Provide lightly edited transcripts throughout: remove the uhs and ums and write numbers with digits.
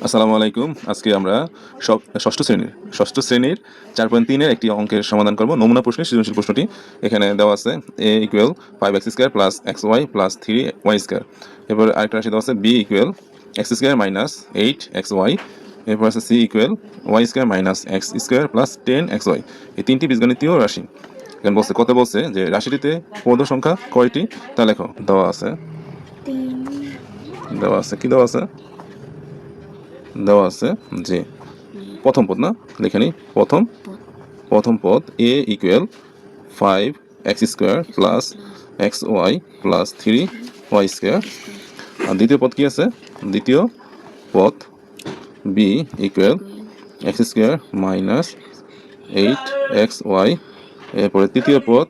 আসসালামু আলাইকুম। আজকে আমরা ষষ্ঠ শ্রেণীর 4.3 এর একটি অঙ্কের সমাধান করব। নমুনা প্রশ্নের সৃজনশীল প্রশ্নটি এখানে দেওয়া আছে a equal 5x square plus xy plus 3y square. এরপর আরেকটা রাশি দেওয়া আছে b equal x square minus 8xy। এরপর আছে c equal y square minus x square plus 10xy। এই তিনটি বীজগণিতীয় রাশি। এখানে বলছে যে রাশিটিতে পদ সংখ্যা কয়টি তা লেখো। দেওয়া আছে যে প্রথম পদ না, লিখে নিই। প্রথম পদ a equal 5x square plus xy plus 3y square. আর দ্বিতীয় পদ কি আছে? দ্বিতীয় পদ b equal x square minus 8xy। এরপরে তৃতীয় পদ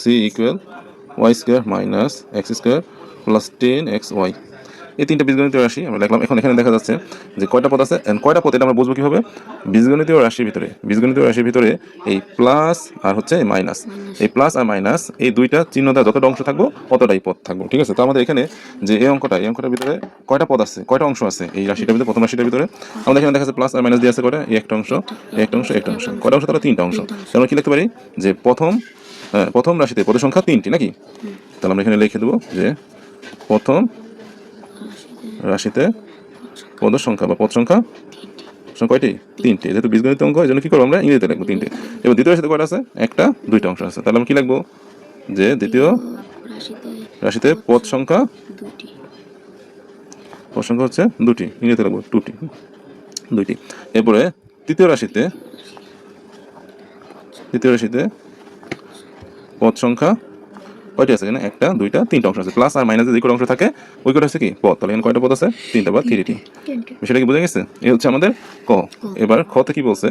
c equal y square minus x square plus 10xy। এই তিনটা বীজগণিতীয় রাশি আমরা লিখলাম। এখন এখানে দেখা যাচ্ছে যে কয়টা পদ আছে, কয়টা পদ এটা আমরা বুঝবো কিভাবে? বীজগণিতীয় রাশির ভিতরে এই প্লাস আর হচ্ছে মাইনাস, এই প্লাস আর মাইনাস এই দুইটা চিহ্ন দেওয়া যতটা অংশ থাকবো অতটাই পদ থাকবো, ঠিক আছে? তো আমাদের এখানে যে এই অঙ্কটার ভিতরে কয়টা পদ আছে, কয়টা অংশ আছে এই রাশিটার ভিতরে? প্রথম রাশিটার ভিতরে আমাদের এখানে দেখা যাচ্ছে প্লাস আর মাইনাস দিয়ে আছে কয়টা? একটা অংশ, কয়টা অংশ? তাহলে তিনটা অংশ। তাহলে আমরা কি লিখতে পারি যে প্রথম রাশিতে পদের সংখ্যা তিনটি নাকি? তাহলে আমরা এখানে লিখে দেবো যে প্রথম রাশিতে পদের সংখ্যা বা পদ সংখ্যা কয়টি? তিনটি। যেহেতু বীজগণিত অঙ্ক, এই জন্য কি করবো আমরা ইংরেজিতে লিখবো তিনটে। এবার দ্বিতীয় রাশিতে কয়টা আছে? একটা, দুইটা অংশ আছে। তাহলে আমরা কি লিখবো যে দ্বিতীয় রাশিতে পদ সংখ্যা হচ্ছে দুটি, ইংরেজিতে লিখবো দুইটি। এরপরে তৃতীয় রাশিতে পদ সংখ্যা কয়টি আছে? এখানে একটা, দুইটা, তিনটা অংশ আছে। প্লাস আর মাইনাসে যে কটা অংশ থাকে ওই কটা হচ্ছে কি পদ। তাহলে এখানে কয়টা পদ আছে? তিনটা বা থ্রিটি। বিষয়টা কি বোঝা গেছে? এই হচ্ছে আমাদের ক। এবার খতে কি বলছে?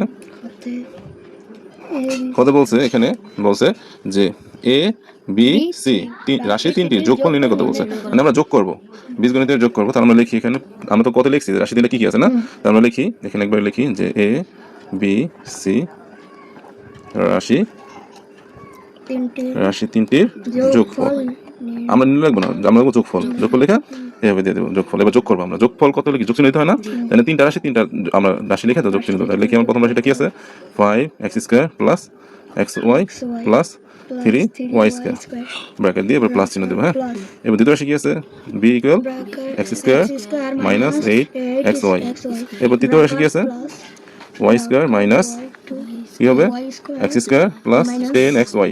এখানে বলছে যে এ বি সি রাশি তিনটি যোগফল নির্ণয় করতে বলছে। মানে আমরা যোগ করবো, বীজগণিতের যোগ করবো। তাহলে আমরা লিখি এখানে, আমরা তো কত লিখছি রাশি তিনটা কি আছে না? তাহলে আমরা লিখি এখানে, একবার লিখি যে এ বি সি রাশি তিনটির যোগফল। আমরা নিয়ে লিখবো না, আমরা লিখবো যোগফল লেখা এভাবে দিয়ে দেবো যোগফল। এবার যোগ করবো আমরা। যোগফল কত লিখি? যোগ চিহ্ন দিতে হয় না? তাহলে তিনটা আমরা রাশি লিখে তো যোগ চিহ্ন দেবো। লিখি আমার প্রথম রাশিটা কি আছে? 5x square plus xy plus 3y square, bracket দিয়ে এবার প্লাস চিহ্ন দেবো। হ্যাঁ, এবার দ্বিতীয় রাশি কি আছে? b equal x square minus 8xy। এবার তৃতীয় রাশি কি আছে? y স্কোয়ার মাইনাস কি হবে? x square plus 10xy।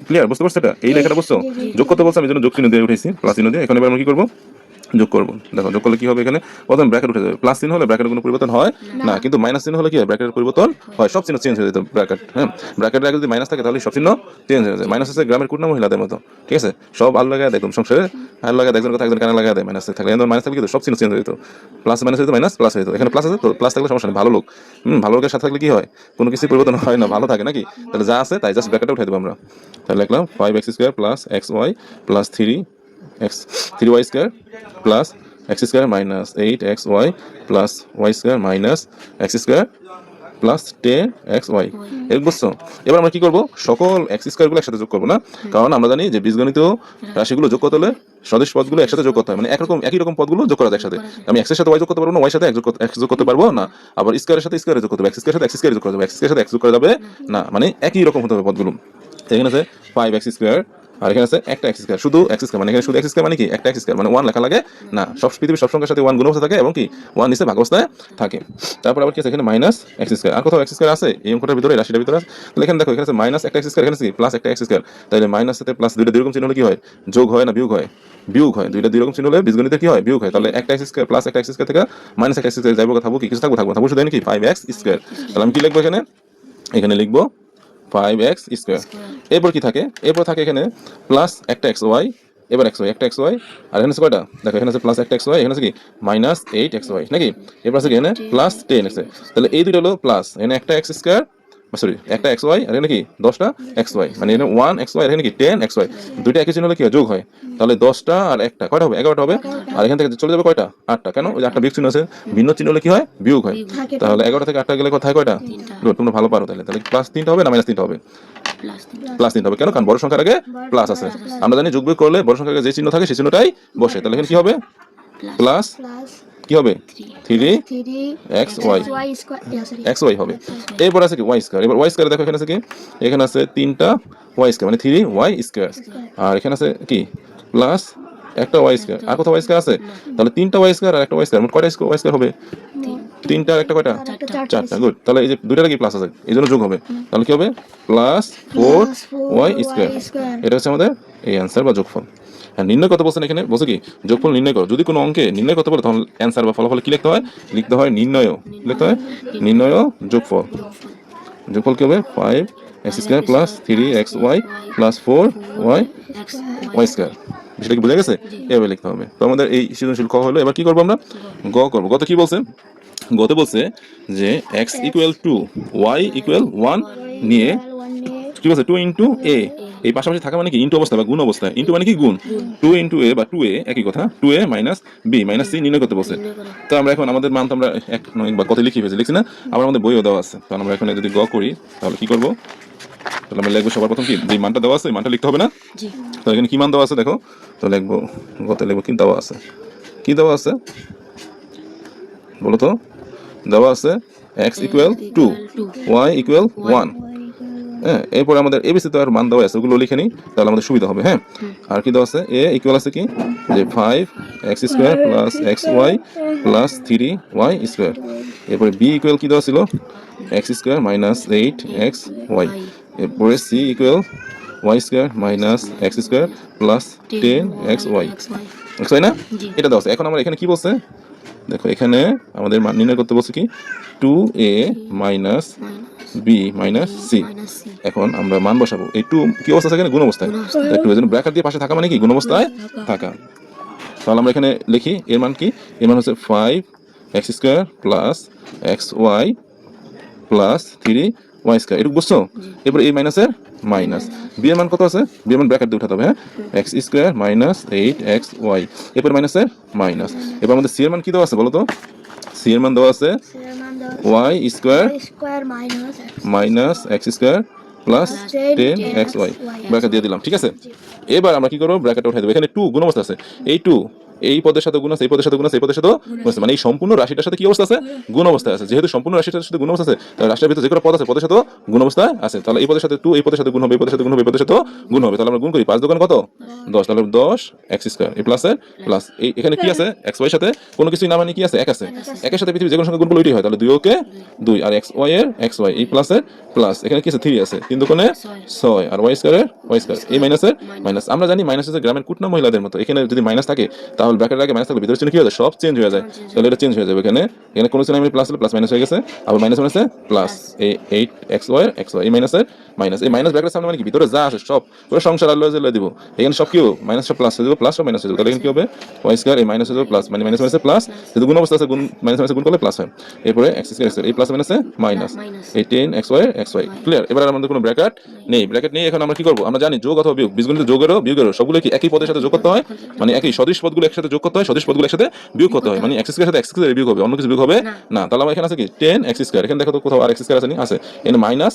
Clear? বুঝতে পারছো এটা? এই লেখাটা বুঝছো? যোগ করতে বলছে, আমি জন্য যোগ চিহ্ন দিয়ে উঠেছি, প্লাস চিহ্ন দিয়ে। এখন এবার আমরা কি করবো? যোগ করবো। দেখো যোগ করলে কি হবে? এখানে প্রথম ব্র্যাকেট উঠে যাবে। প্লাস চিহ্ন হলে ব্র্যাকেটের কোনো পরিবর্তন হয় না, কিন্তু মাইনাস চিহ্ন হলে কি হয়? ব্র্যাকেটের পরিবর্তন হয়, সব চিহ্ন চেঞ্জ হয়ে যেত। ব্র্যাকেট, হ্যাঁ, ব্র্যাকেটের আগে যদি মাইনাস থাকে তাহলে সব চিহ্ন চেঞ্জ হয়ে যায়। মাইনাস হচ্ছে গ্রামের কুটনা মহিলাদের মতো, ঠিক আছে? সব আল লাগায় দেখুন সংসারে, আল লাগায় একজন কথা একজন কানে লাগায় দেয়। মাইনাস থাকলে, মাইনাস থাকলে কিন্তু সব চিহ্ন চেঞ্জ হয়ে যেত। প্লাস মাইনাস হয়ে যেত, মাইনাস প্লাস হয়ে যেত। এখানে প্লাস আছে তো, প্লাস থাকলে সমস্যা নেই। ভালো লোক, ভালো লোকের সাথে থাকলে কি হয়? কোনো কিছু পরিবর্তন হয় না, ভালো থাকে নাকি? তাহলে যা আছে তাই জাস্ট ব্র্যাকেটে উঠে দেবো আমরা। তাহলে লিখলাম 5x square plus xy plus 3y square plus x square minus 8xy plus y square minus x square plus 10xy। এর বুঝছো? এবার আমরা কি করবো? সকল x স্কোয়ারগুলো একসাথে যোগ করবো না, কারণ আমরা জানি যে বীজগণিত রাশিগুলো যোগ করতে হলে সদৃশ পদগুলো একসাথে যোগ করতে হয়। মানে একই রকম পদগুলো যোগ করা যায় একসাথে। আমি x এর সাথে y যোগ করতে পারবো না, y এর সাথে x যোগ করতে পারবো না। আবার স্কোয়ারের সাথে স্কোয়ারে যোগ করতে হবে, x স্কোয়ারের সাথে x স্কোয়ারে যোগ করা যাবে, x স্কোয়ারের সাথে x যোগ করা যাবে না। মানে একই রকম হতে হবে পদগুলো। এখানে আছে 5x স্কোয়ার আর এখানে আছে একটা x স্কয়ার, শুধু x স্কয়ার। মানে এখানে শুধু x স্কয়ার মানে কি? একটা x স্কয়ার মানে 1 লেখা লাগে না। সব পৃথিবীর সব সংখ্যার সাথে 1 গুণ অবস্থায় থাকে এবং কি 1 নিচে ভাগ অবস্থায় থাকে। তারপর আবার কি আছে? এখানে মাইনাস x স্কয়ার। আর কোথাও x স্কয়ার আছে এই অঙ্কটার ভিতরে, রাশিটার ভিতরে? তাহলে এখানে দেখো, এখানে আছে মাইনাস একটা x স্কয়ার, এখানে আছে প্লাস একটা x স্কয়ার। তাহলে মাইনাস সাথে প্লাস দুইটা দুই রকম চিহ্ন হলে কি হয়? যোগ হয় না বিয়োগ হয়? বিয়োগ হয়। দুইটা দুই রকম চিহ্ন হলে বীজগণিতে কি হয়? বিয়োগ হয়। তাহলে একটা x স্কয়ার প্লাস একটা x স্কয়ার থেকে মাইনাস একটা x স্কয়ার যাইবো, কথা কি কিছু থাকবো? শুধু দেয় নাকি 5x স্কয়ার। তাহলে আমি কি লিখবো এখানে? এখানে লিখবো 5x স্কোয়ার। এরপর কি থাকে? এরপর থাকে এখানে প্লাস একটা xy, এবার xy একটা xy, আর এখানে আছে কয়টা? দেখো এখানে আছে প্লাস একটা xy, এখানে আছে কি মাইনাস 8xy নাকি? এরপর আছে কি এখানে প্লাস 10x। তাহলে এই দুটো হলো প্লাস, এখানে একটা x স্কোয়ার, সরি একটা xy, আর এখানে কি 10টা xy, মানে এখানে 1xy আর এখানে কি 10xy। দুইটা একই চিহ্ন হলে কি যোগ হয়। তাহলে 10টা আর একটা কয়টা হবে? 11টা হবে। আর এখান থেকে চলে যাবে কয়টা? 8টা। কেন? ওই যে 8টা বিয়োগ চিহ্ন আছে, ভিন্ন চিহ্ন হলে কি হয়? বিয়োগ হয়। তাহলে 11টা থেকে 8টা গেলে কোথায় কয়টা? তোমরা ভালো পারো। তাহলে প্লাস 3টা হবে না মাইনাস 3টা হবে? প্লাস 3টা হবে। কেন? কারণ বড় সংখ্যার আগে প্লাস আছে। আমরা জানি যোগ বিয়োগ করলে বড় সংখ্যার আগে যে চিহ্ন থাকে সেই চিহ্নটাই বসে। তাহলে এখানে কি হবে? প্লাস প্লাস কি হবে 3 3 x y y square x y হবে। এরপর আছে কি ওয়াই স্কোয়ার। এবার ওয়াই স্কোয়ার দেখো এখানে আছে কি, এখানে আছে 3টা ওয়াই স্কোয়ার মানে 3 ওয়াই স্কোয়ার, আর এখানে আছে কি প্লাস একটা ওয়াই স্কোয়ার। আর কোথাও ওয়াই স্কোয়ার আছে? তাহলে 3টা ওয়াই স্কোয়ার আর একটা ওয়াই স্কোয়ার, মোট কয়টা ওয়াই স্কোয়ার হবে? 3টা আর একটা কয়টা? 4টা। গুড। তাহলে এই যে দুইটার কি প্লাস আছে, এই জন্য যোগ হবে। তাহলে কি হবে? Plus 4 y square. এটা হচ্ছে আমাদের এই অ্যান্সার বা যোগফল। হ্যাঁ, নির্ণয় কত বলছেন এখানে? বলছে কি যোগফল নির্ণয় করো। যদি কোনো অঙ্কে নির্ণয় করতে বলে তখন অ্যান্সার বা ফলাফল কি লিখতে হয়? লিখতে হয় নির্ণয়। লিখতে হয় নির্ণয় যোগফল। যোগফল কি হবে? 5 x square plus 3 x y plus 4 y y square. বিষয়টা কি বোঝা গেছে? এভাবে লিখতে হবে। তো আমাদের এই সৃজনশীল ক হলো। এবার কি করবো আমরা? গ করবো। গতে কি বলছে? গতে বলছে যে x equal to y equal 1 নিয়ে কি বলছে 2 ইন্টু এ, এই পাশাপাশি থাকা মানে কি ইন্টু অবস্থা বা গুণ অবস্থায়। ইন্টু মানে কি গুণ, 2 ইন্টু এ বা 2a একই কথা, 2a minus B minus C নির্ণয় করতে বলছে। তো আমরা এখন আমাদের মান তো আমরা এক নয় বা কত লিখি ফেলছি, লিখছি না? আবার আমাদের বইও দেওয়া আছে। তো আমরা এখন যদি গ করি তাহলে কি করবো? তাহলে আমরা লিখবো সবার প্রথম কি যে মানটা দেওয়া আছে, এই মানটা লিখতে হবে না? তো এখানে কি মান দেওয়া আছে দেখো, তো লিখবো গতে লিখবো কি দেওয়া আছে, কি দেওয়া আছে বলো তো? দেওয়া আছে এক্স ইকুয়াল 2 ওয়াই ইকুয়াল 1। হ্যাঁ, এরপরে আমাদের এবিসি তো আর মান দেওয়া আছে, ওগুলো লিখে নিই তাহলে আমাদের সুবিধা হবে। হ্যাঁ, আর কি দেওয়া আছে? এ ইকুয়াল আছে কি যে 5 x square plus x y plus 3 y square. এরপরে বি ইকুয়াল কি দেওয়া ছিল? X square minus 8 x y. এরপরে c equal y square minus x square plus 10 x y. তাই না? এটা দেওয়া আছে। এখন আমরা এখানে কি বলছে দেখো, এখানে আমাদের মান নির্ণয় করতে বলছে কি 2a minus B minus C. এখন আমরা মান বসাবো। এই 2 কি অবস্থা থাকে? গুণ অবস্থায়। একটু এজন্য ব্র্যাকেট দিয়ে পাশে থাকা মানে কি গুণ অবস্থায় থাকা। তাহলে আমরা এখানে লিখি এর মান কি? এর মান হচ্ছে 5 x square plus x y plus 3 y square. এটুকু বুঝছো? এরপর এই মাইনাসের মাইনাস বি এর মান কত আছে? বি এর মান ব্র্যাকেট দিয়ে উঠাতে হবে। হ্যাঁ, x square minus 8 x y. এরপর মাইনাসের মাইনাস। এবার আমাদের সি এর মান কি দেওয়া আছে বলো তো? সি এর মান দেওয়া আছে y square minus x square plus 10 x y. Bracket দিয়ে দিলাম। ঠিক আছে, এবার আমরা কি করবো? ব্র্যাকেট উঠাই দেবো। এখানে 2 গুণ অবস্থা আছে, এই 2 এই পদের সাথে গুণ আছে, এই পদের সাথে গুণ আছে, এই পদের সাথে গুণ আছে, মানে এই সম্পূর্ণ রাশিটার সাথে কি অবস্থা আছে? গুণ অবস্থায় আছে। যেহেতু সম্পূর্ণ রাশিটার সাথে গুণ অবস্থা আছে, তাহলে রাশিটার ভিতরে যে কোনো পদ আছে পদের সাথে গুণ অবস্থায় আছে। তাহলে এই পদের সাথে 2 এই পদের সাথে গুণ হবে, এই পদের সাথে গুণ হবে, এই পদের সাথে গুণ হবে। তাহলে আমরা গুণ করি 5 দোকান কত? 10। তাহলে 10 এক্স স্কোয়ার এই প্লাসের প্লাস এই এখানে কি আছে? এক্স ওয়াই সাথে কোনো কিছুই না, মানে কি আছে? এক আছে। একের সাথে পৃথিবীর যে কোনো সংখ্যা গুণ করলে ওইটাই হয়। তাহলে 2 ওকে 2 আর এক্স ওয়াই এর এক্স ওয়াই এই প্লাসের প্লাস, এখানে কি আছে? 3 আছে, 3 দোকানে 6 আর ওয়াই স্কোয়ারের ওয়াই স্কোয়ার এই মাইনাসের মাইনাস। আমরা জানি মাইনাস হচ্ছে গ্রামের কুটনা মহিলাদের মতো। এখানে যদি মাইনাস থাকে তাহলে ব্র্যাকেটের আগে মাইনাস থাকলে ভিতরে চিহ্ন কি হয়ে যায়? সব চেঞ্জ হয়ে যায়। তাহলে এটা চেঞ্জ হয়ে যাবে। এখানে এখানে কোনো চিহ্ন প্লাস হলে প্লাস মাইনাস হয়ে গেছে, আবার মাইনাস মাইনাসে প্লাস। এই 8 এক্স ওয়াই এক্স ওয়াই এই মাইনাসের মাইনাস। এই মাইনাস ব্র্যাকেটের সামনে মানে কি ভিতরে যা আছে সব পুরো সংসার আল্লাহ জেলে দিব। এখানে সব কি হবে? মাইনাস সব প্লাস হয়ে যাবে, প্লাস সব মাইনাস হয়ে যাবে। তাহলে এখানে কি হবে? ওয়াই স্কোয়ার এই মাইনাস হয়ে যাবে প্লাস, মানে মাইনাস মাইনাসে প্লাস। যেহেতু গুণ অবস্থা আছে, গুণ মাইনাস মাইনাসে গুণ করলে প্লাস হয়। এরপরে এক্স স্কোয়ার এই প্লাস মাইনাসে মাইনাস, এই 10 x y x y. Clear? এবার আমাদের কোনো ব্র্যাকেট নেই। ব্র্যাকেট নেই। এখন আমরা কি করবো? আমরা জানি যোগ অথবা বিয়োগ, বীজগণিত যোগেরও বিয়োগেরও সবগুলো কি একই পদের সাথে যোগ করতে হয়, মানে একই সদৃশ পদগুলো একসাথে যোগ করতে হয়, সদৃশ পদগুলো একসাথে বিয়োগ করতে হয়। মানে এক্স স্কয়ারের সাথে এক্স স্কয়ার বিয়োগ হবে, অন্য কিছু বিয়োগ হবে না। তাহলে আমার এখানে আছে কি 10 এক্স স্কয়ার। এখানে দেখো তো কোথাও আর এক্স স্কয়ার আছে নি? আছে। এখানে মাইনাস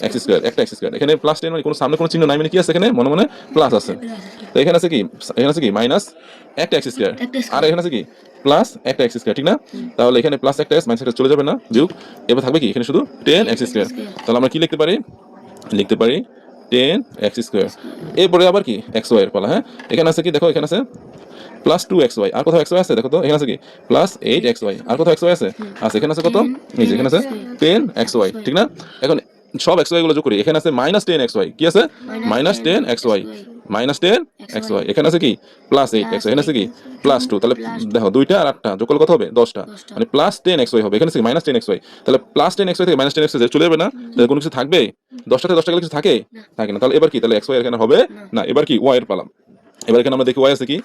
এক্স স্কয়ার, একটা এক্স স্কয়ার। এখানে প্লাস 10 মানে কোনো সামনে কোনো চিহ্ন নাই, মানে কি আছে? এখানে মনে মনে প্লাস আছে। তো এখানে আছে কি? এখানে আছে কি মাইনাস একটা এক্স স্কয়ার, আর এখানে আছে কি প্লাস একটা এক্স স্কয়ার। ঠিক না? তাহলে এখানে প্লাস একটা এক্স মাইনাস একটা চলে যাবে না, বিয়োগ। এবার থাকবে কি এখানে শুধু 10 এক্স স্কয়ার। তাহলে আমরা কি লিখতে পারি? লিখতে পারি 10 এক্স স্কয়ার। এরপরে আবার কি এক্স ওয়াই এর পালা। হ্যাঁ, এখানে আছে কি দেখো, এখানে আছে প্লাস 2 এক্স ওয়াই। আর কোথাও এক্স ওয়াই আছে? দেখো তো এখানে আছে কি প্লাস 8 এক্স ওয়াই। আর কোথাও এক্স ওয়াই আছে? আছে। এখানে আছে কত? এই যে এখানে আছে 10 এক্স ওয়াই। ঠিক না? এখন সব এক্স ওয়াই গুলো যোগ করি। এখানে আছে মাইনাস 10 এক্স ওয়াই। কি আছে? Minus 10 x y minus 10 x y. এখানে আছে কি প্লাস 8 এক্স ওয়াই। এখানে আছে কি প্লাস 2। তাহলে দেখো 2টা আর 8টা যোগ করলে কত হবে? 10টা, মানে প্লাস 10 এক্স ওয়াই হবে। এখানে আছে মাইনাস 10 এক্স ওয়াই। তাহলে প্লাস 10 এক্স ওয়াই থেকে মাইনাস 10 এক্স ওয়াই চলে যাবে না? তাহলে কোনো কিছু থাকবে? 10টা থেকে 10টা গেলে কিছু থাকে? থাকে না। তাহলে এবার কি? তাহলে এক্স ওয়াই এখানে হবে না। এবার কি ওয়াই এর পালাম। এবার এখানে আমরা দেখি ওয়াই আছে কি,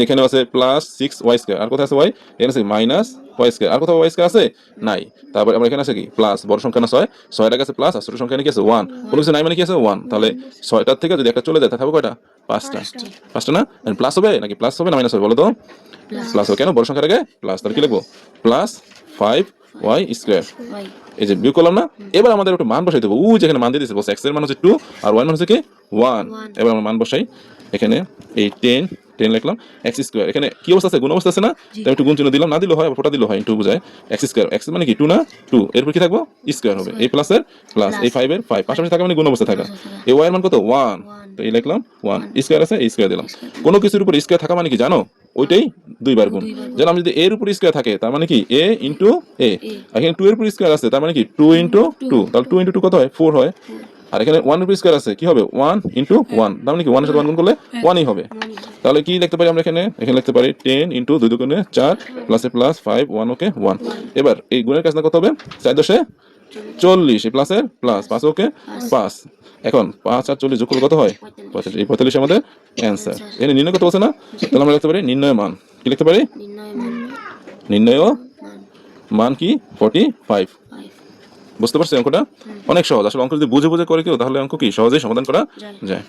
এখানে আছে প্লাস 6 ওয়াই স্কয়ার। আর কোথায় আছে ওয়াই? এখানে আছে মাইনাস ওয়াই স্কয়ার। আর কোথাও ওয়াই স্কয়ার আছে? নাই। তারপর আমরা এখানে আছে কি প্লাস, বড় সংখ্যা না 6, 6 এর আগে আছে প্লাস, আর ছোট সংখ্যা কি আছে 1। কোনো কিছু নাই মানে কি আছে 1। তাহলে 6টার থেকে যদি একটা চলে যায় তাহলে হবে কয়টা? 5টা। 5টা না? প্লাস হবে নাকি প্লাস হবে না মাইনাস হবে বলো তো? প্লাস হবে। কেন? বড় সংখ্যার আগে প্লাস। তাহলে কি লিখবো? প্লাস 5 ওয়াই স্কোয়ার ওয়াই এই যে বিয়োগ করলাম না এবার আমাদের একটু মান বসাইতে হবে ওই যেখানে মান দিয়ে দিচ্ছে বলছে এক্স এর মান হচ্ছে 2 আর ওয়াই মান হচ্ছে কি 1 এবার আমরা মান বসাই এখানে এই 10 লিখলাম এক্স স্কোয়ার এখানে কি অবস্থা আছে গুণ অবস্থা আছে না তাই একটু গুণ চিহ্ন দিলাম না দিলেও হয় ফোটা দিলেও হয় ইনটু বোঝায় এক্স স্কোয়ার এক্স মানে কি 2 না 2 এরপর কি থাকবো স্কোয়ার হবে এই প্লাসের প্লাস এই 5 এর 5 পাশাপাশি থাকা মানে গুণ অবস্থা থাকা এই ওয়াই এর মান কত 1 তো এই লিখলাম 1 স্কোয়ার আছে এই স্কোয়ার দিলাম কোনো কিছুর উপর স্কোয়ার থাকা মানে কি জানো ওইটাই দুইবার গুণ যেন আমি যদি এর উপর স্কোয়ার থাকে তার মানে কি এ ইনটু এ এখানে 2 এর উপর স্কোয়ার আছে তার মানে কি 2 ইনটু 2 তাহলে 2 ইনটু 2 কত হয় 4 হয় আর এখানে 1 এর উপর স্কোয়ার আছে কি হবে 1 ইনটু 1 তার মানে কি 1 এর সাথে 1 গুণ করলে 1ই হবে তাহলে কি লিখতে পারি আমরা এখানে লিখতে পারি 10 ইনটু 2 দুগুণে 4 প্লাসে প্লাস 5 1 ওকে 1 এবার এই গুণের কাজটা কত হবে 4 দশে 40 এই প্লাসের প্লাস 5 ওকে 5 এখন 5 আর 40 যোগ করলে কত হয় 45 এই 45 আমাদের অ্যানসার এখানে নির্ণয় কত বলছে না তাহলে আমরা লিখতে পারি নির্ণয় মান কি লিখতে পারি নির্ণয় মান কি 45 বুঝতে পারছি অঙ্কটা অনেক সহজ আসলে অঙ্ক যদি বুঝে বুঝে করে কেউ তাহলে অঙ্ক কি সহজেই সমাধান করা যায়